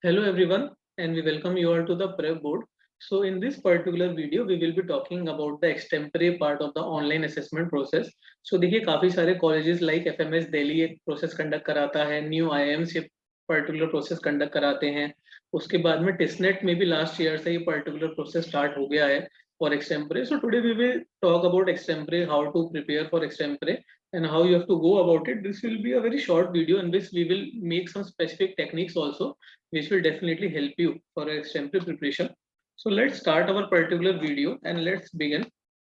Hello everyone, and we welcome you all to the prep board. So in this particular video we will be talking about the extempore part of the online assessment process. So देखिए काफी सारे colleges like FMS Delhi एक process conduct कराता है, new IIMs ये particular process conduct कराते हैं. उसके बाद में टिस्नेट में भी लास्ट ईयर से ये particular process start हो गया है for extempore. So today we will talk about extempore, how to prepare for extempore and how you have to go about it. This will be a very short video in which we will make some specific techniques also which will definitely help you for extempore preparation. So let's start our particular video and let's begin.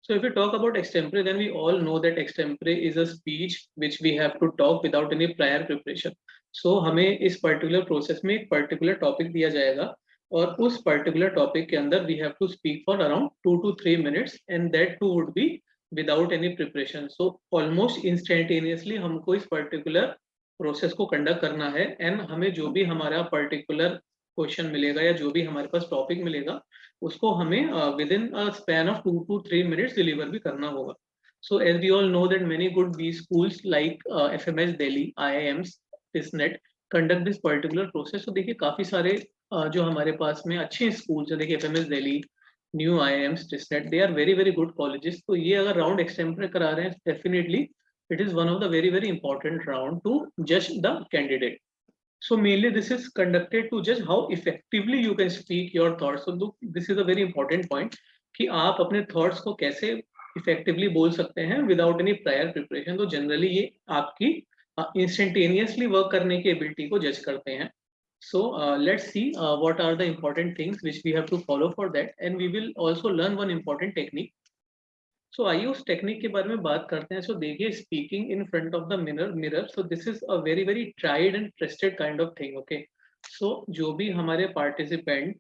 So if we talk about extempore, then we all know that extempore is a speech which we have to talk without any prior preparation. So हमें इस particular process में एक particular topic दिया जाएगा और उस particular topic के अंदर we have to speak for around 2 to 3 minutes and that too would be without any preparation. So almost instantaneously हमको इस particular प्रोसेस को कंडक्ट करना है एंड हमें जो भी हमारा पर्टिकुलर क्वेश्चन मिलेगा या जो भी हमारे पास टॉपिक मिलेगा उसको हमें within a span of 2 to 3 minutes deliver भी करना होगा. So as we all know that many good B schools like FMS Delhi, IIMs, TISSNET conduct this particular process. तो देखिए काफी सारे जो हमारे पास में अच्छे स्कूल्स है, देखिए FMS Delhi, new IIMs, TISSNET, they are very very good colleges. तो ये अगर राउंड एक्सटेम्परे करा रहे हैं definitely it is one of the very important round to judge the candidate. So mainly this is conducted to judge how effectively you can speak your thoughts. So look, this is a very important point कि आप अपने thoughts को कैसे effectively बोल सकते हैं without any prior preparation. तो generally ये आपकी instantaneously work करने की ability को judge करते हैं. So let's see what are the important things which we have to follow for that, and we will also learn one important technique. सो आइए उस टेक्निक के बारे में बात करते हैं. सो देखिए speaking in front of the mirror, so this is a very very tried and trusted kind of thing. Okay, so जो भी हमारे पार्टिसिपेंट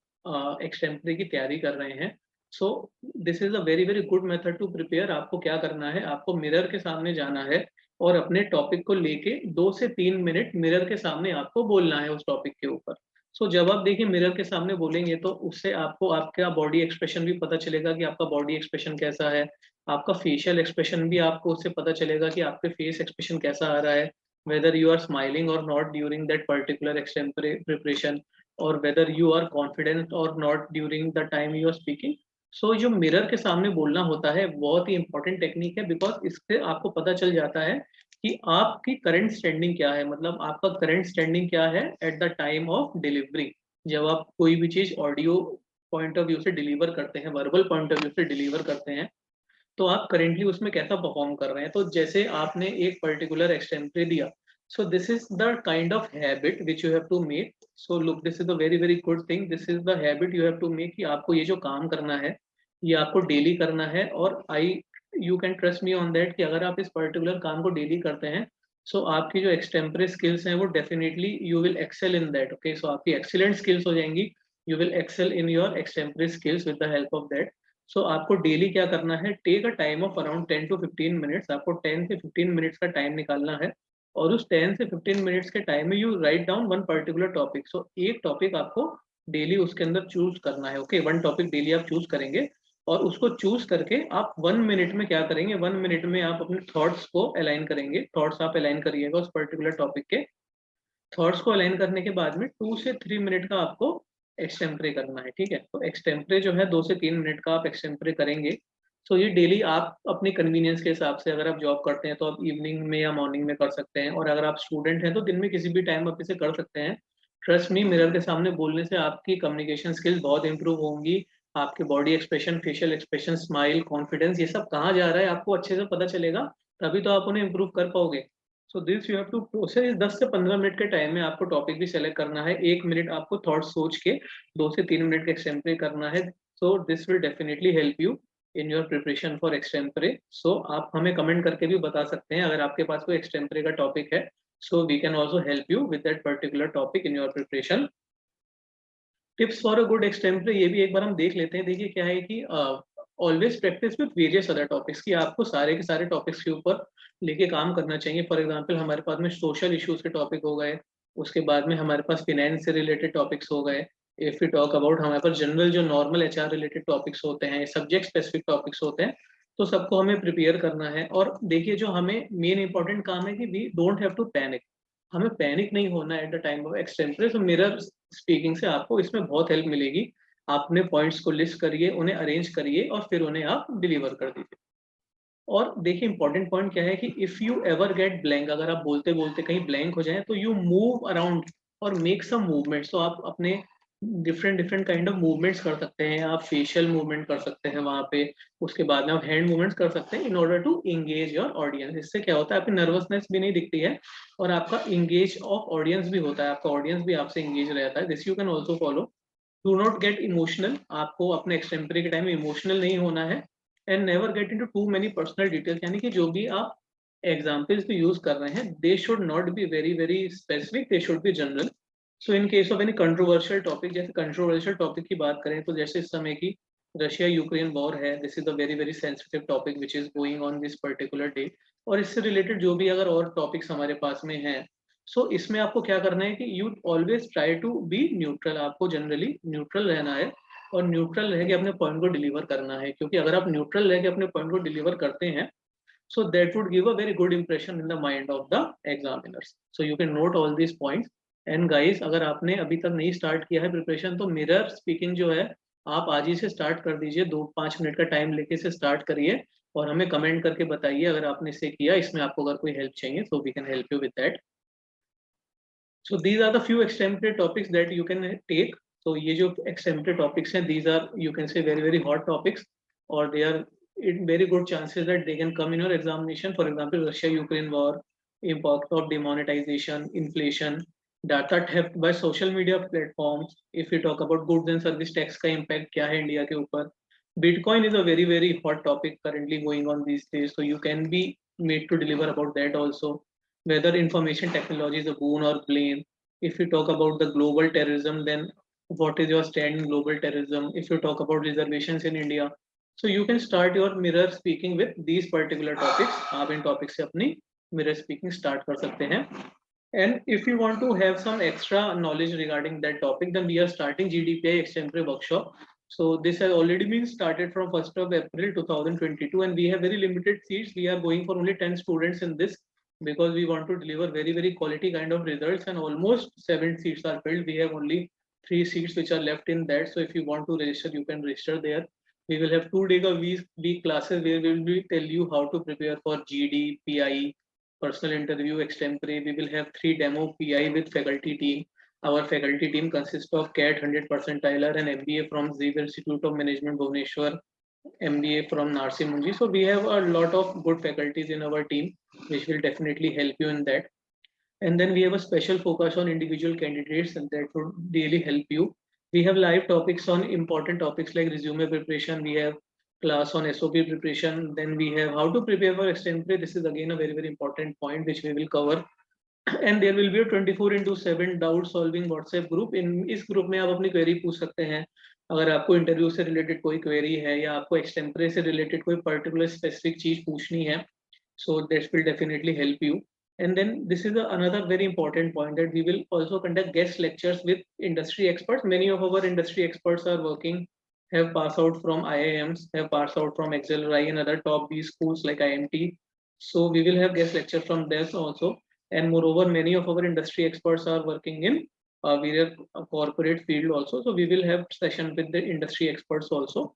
एक्सटेम्परे की तैयारी कर रहे हैं, so this is a very very good method to prepare. आपको क्या करना है, आपको मिरर के सामने जाना है और अपने टॉपिक को लेके 2 से 3 मिनट मिरर के सामने आपको बोलना है उस टॉपिक के ऊपर. सो जब आप देखिए मिरर के सामने बोलेंगे तो उससे आपको आपका बॉडी एक्सप्रेशन भी पता चलेगा कि आपका बॉडी एक्सप्रेशन कैसा है, आपका फेशियल एक्सप्रेशन भी आपको उससे पता चलेगा कि आपके फेस एक्सप्रेशन कैसा आ रहा है, वेदर यू आर स्माइलिंग और not during that particular extempore preparation, और वेदर यू आर कॉन्फिडेंट और not during the time you are speaking. So जो मिरर के सामने बोलना होता है बहुत ही इंपॉर्टेंट टेक्निक है, बिकॉज इससे आपको पता चल जाता है कि आपकी करंट स्टैंडिंग क्या है, मतलब आपका करंट स्टैंडिंग क्या है eight the time of delivery. जब आप कोई भी चीज ऑडियो पॉइंट ऑफ व्यू से डिलीवर करते हैं, वर्बल पॉइंट ऑफ व्यू से डिलीवर करते हैं, तो आप करेंटली उसमें कैसा परफॉर्म कर रहे हैं. तो जैसे आपने एक पर्टिकुलर एक्सटेम्परे दिया, so this is the kind of habit which you have to make. So look, this is the very very good thing, this is the habit you have to make कि आपको ये जो काम करना है ये आपको डेली करना है. और I you can trust me on that कि अगर आप इस पर्टिकुलर काम को डेली करते हैं, सो आपकी जो एक्सटेम्परे स्किल्स हैं वो definitely you will excel in that. Okay, so आपकी एक्सीलेंट स्किल्स हो जाएंगी, you will excel in your extempore skills with the help of that. So आपको डेली क्या करना है, take a time of around 10 to 15 minutes. आपको 10 से 15 minutes का टाइम निकालना है और उस 10 से 15 मिनट्स के टाइम में you write down one particular topic. So एक टॉपिक आपको डेली उसके अंदर चूज करना है. ओके, वन टॉपिक डेली आप चूज करेंगे और उसको चूज करके आप 1 मिनट में क्या करेंगे, 1 मिनट में आप अपने थॉट्स को अलाइन करेंगे. थॉट्स आप अलाइन करिएगा उस पर्टिकुलर टॉपिक के. थॉट्स को अलाइन करने के बाद में 2 से 3 मिनट का आपको एक्सटेम्परे करना है. ठीक है, तो एक्सटेम्परे जो है 2 से 3 मिनट का आप एक्सटेम्परे करेंगे. सो ये डेली आप अपने कन्वीनियंस के हिसाब से, अगर आप जॉब करते हैं तो आप इवनिंग में या मॉर्निंग में कर सकते हैं, और अगर आप स्टूडेंट हैं तो दिन में किसी भी टाइम आप इसे कर सकते हैं. ट्रस्ट मी, मिरर के सामने बोलने से आपकी कम्युनिकेशन स्किल्स बहुत इंप्रूव होंगी. आपके body expression, facial expression, smile, confidence, ये सब कहाँ जा रहा है आपको अच्छे से पता चलेगा, तभी तो आप उन्हें इंप्रूव कर पाओगे. So this you have to process. 10 से 15 मिनट के टाइम में आपको टॉपिक भी सेलेक्ट करना है. 1 मिनट आपको थॉट सोच के 2 से 3 मिनट का एक्सटेम्परे करना है. So this will definitely help you in your preparation for extempore. So आप हमें कमेंट करके भी बता सकते हैं अगर आपके पास कोई एक्सटेम्परे का टॉपिक है. So we can also help you with that particular topic in your preparation. Tips for a good extempore, ये भी एक बार हम देख लेते हैं. देखिए क्या है कि always practice with various other topics, कि आपको सारे के सारे टॉपिक्स के ऊपर लेके काम करना चाहिए. फॉर एग्जांपल हमारे पास में सोशल इश्यूज के टॉपिक हो गए, उसके बाद में हमारे पास फिनेंस से रिलेटेड टॉपिक्स हो गए. इफ यू टॉक अबाउट हमारे पास जनरल जो नॉर्मल HR रिलेटेड टॉपिक्स होते हैं, सब्जेक्ट स्पेसिफिक टॉपिक्स होते हैं, तो सबको हमें प्रिपेयर करना है. और देखिए जो हमें मेन इंपॉर्टेंट काम है कि we don't have to panic. हमें पैनिक नहीं होना at the time of extempore. So mirror speaking से आपको इसमें बहुत हेल्प मिलेगी। आप अपने पॉइंट्स को लिस्ट करिए, उन्हें अरेंज करिए और फिर उन्हें आप डिलीवर कर दीजिए। और देखिए इंपॉर्टेंट पॉइंट क्या है कि if you ever get blank, अगर आप बोलते बोलते कहीं ब्लैंक हो जाए तो यू मूव अराउंड और मेक सम मूवमेंट्स। तो आप अपने different different kind of movements कर सकते हैं। आप फेशियल मूवमेंट कर सकते हैं वहां पे, उसके बाद में आप हैंड मूवमेंट्स कर सकते हैं in order to engage your audience. इससे क्या होता है, आपकी नर्वसनेस भी नहीं दिखती है और आपका एंगेज ऑफ ऑडियंस भी होता है, आपका ऑडियंस भी आपसे एंगेज रहता है। This you can also follow. Do not get emotional, आपको अपने एक्सटेम्परी के टाइम में इमोशनल नहीं होना है। And never get into two many personal details, यानी कि जो भी आप एग्जाम्पल्स भी यूज कर रहे हैं they should not be very very specific, they should be general. So in case of any controversial topic, जैसे कंट्रोवर्शियल टॉपिक की बात करें तो जैसे इस समय की रशिया यूक्रेन वॉर है, this is a very very sensitive topic which is going on this particular day. और इससे रिलेटेड जो भी अगर और टॉपिक्स हमारे पास में हैं, सो इसमें आपको क्या करना है कि you always try to be neutral. आपको जनरली न्यूट्रल रहना है और न्यूट्रल रह के अपने पॉइंट को डिलीवर करना है, क्योंकि अगर आप न्यूट्रल रह के अपने पॉइंट को डिलीवर करते हैं so that would give a very good impression in the mind of the examiners. So you can note all these points. And guys, अगर आपने अभी तक नहीं स्टार्ट किया है प्रिपरेशन तो मिरर स्पीकिंग जो है आप आज ही से स्टार्ट कर दीजिए। 2-5 मिनट का टाइम लेके से स्टार्ट करिए और हमें कमेंट करके बताइए अगर आपने इसे किया। इसमें आपको अगर कोई हेल्प चाहिए so we can help you with that. So these are the few extempore topics that you can take. So ये जो extempore topics हैं, these are you can say very very hot topics, or they are in very good chances that they can come in your examination. For example, Russia-Ukraine war, impact of demonetization, inflation, data theft by social media platforms. If we talk about goods and service tax का impact क्या है India के ऊपर, Bitcoin is a very very hot topic currently going on these days. So you can be made to deliver about that also. Whether information technology is a boon or blame. If you talk about the global terrorism, then what is your stand in global terrorism? If you talk about reservations in India, so you can start your mirror speaking with these particular topics. आप इन topics से अपनी mirror speaking start कर सकते हैं. And if you want to have some extra knowledge regarding that topic, then we are starting GDPI extempore workshop. So this has already been started from 1st of April 2022, and we have very limited seats. We are going for only 10 students in this because we want to deliver very very quality kind of results, and almost 7 seats are filled. We have only 3 seats which are left in that. So if you want to register, you can register there. We will have 2 day a week classes where we will tell you how to prepare for GD, PI, personal interview, extempore. We will have 3 demo PI with faculty team. Our faculty team consists of CAT 100 percentiler and MBA from Xavier Institute of Management Bhubaneswar, MBA from Narsi Munji. So we have a lot of good faculties in our team, which will definitely help you in that. And then we have a special focus on individual candidates, and that would really help you. We have live topics on important topics like resume preparation. We have class on SOP preparation. Then we have how to prepare for extempore. This is again a very very important point which we will cover. And there will be a 24/7 doubt solving WhatsApp group. इन इस group में आप अपनी query पूछ सकते हैं। अगर आपको इंटरव्यू से रिलेटेड कोई क्वेरी है या आपको एक्सटेम्परे से रिलेटेड कोई पर्टिकुलर स्पेसिफिक चीज पूछनी है, so that will definitely help you. And then this is another very important point that we will also conduct guest lectures with industry experts. Many of our industry experts are working, have passed out from IIMs, have passed out from XLRI and other top B schools like IMT. So we will have guest lectures from them also. And moreover, many of our industry experts are working in various corporate field also. So we will have session with the industry experts also.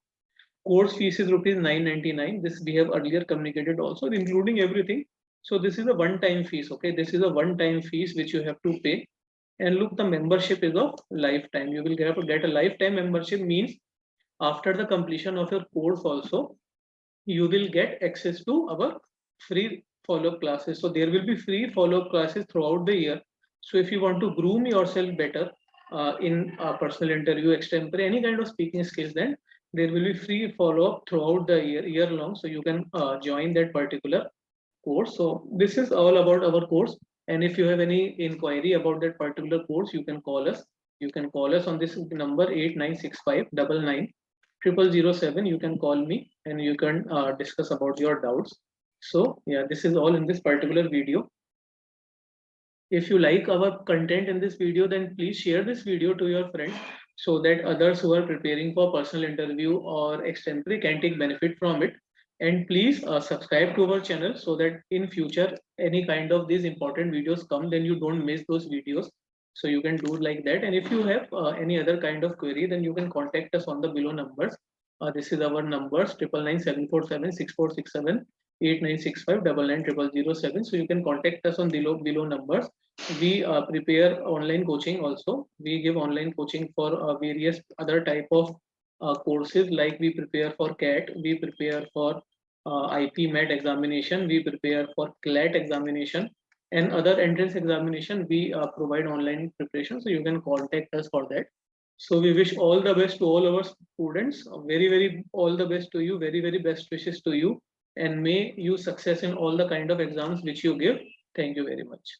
Course fees is rupees 999. This we have earlier communicated also, including everything. So this is a one-time fees. Okay, this is a one-time fees which you have to pay. And look, the membership is of lifetime. You will have to get a lifetime membership, means after the completion of your course also, you will get access to our free follow-up classes. So there will be free follow-up classes throughout the year. So if you want to groom yourself better in a personal interview, extempore, any kind of speaking skills, then there will be free follow-up throughout the year long. So you can join that particular course. So this is all about our course. And if you have any inquiry about that particular course, you can call us. You can call us on this number 8965990007. You can call me and you can discuss about your doubts. So yeah, this is all in this particular video. If you like our content in this video, then please share this video to your friends so that others who are preparing for personal interview or extempore can take benefit from it. And please subscribe to our channel so that in future any kind of these important videos come, then you don't miss those videos. So you can do like that. And if you have any other kind of query, then you can contact us on the below numbers. This is our numbers: 999 747 6467 8965 99007. So you can contact us on below numbers. We prepare online coaching also. We give online coaching for various other type of courses, like we prepare for CAT, we prepare for IP MET examination, we prepare for CLAT examination, and other entrance examination. We provide online preparation, so you can contact us for that. So we wish all the best to all our students. Very all the best to you. Very best wishes to you, and may you success in all the kind of exams which you give. Thank you very much.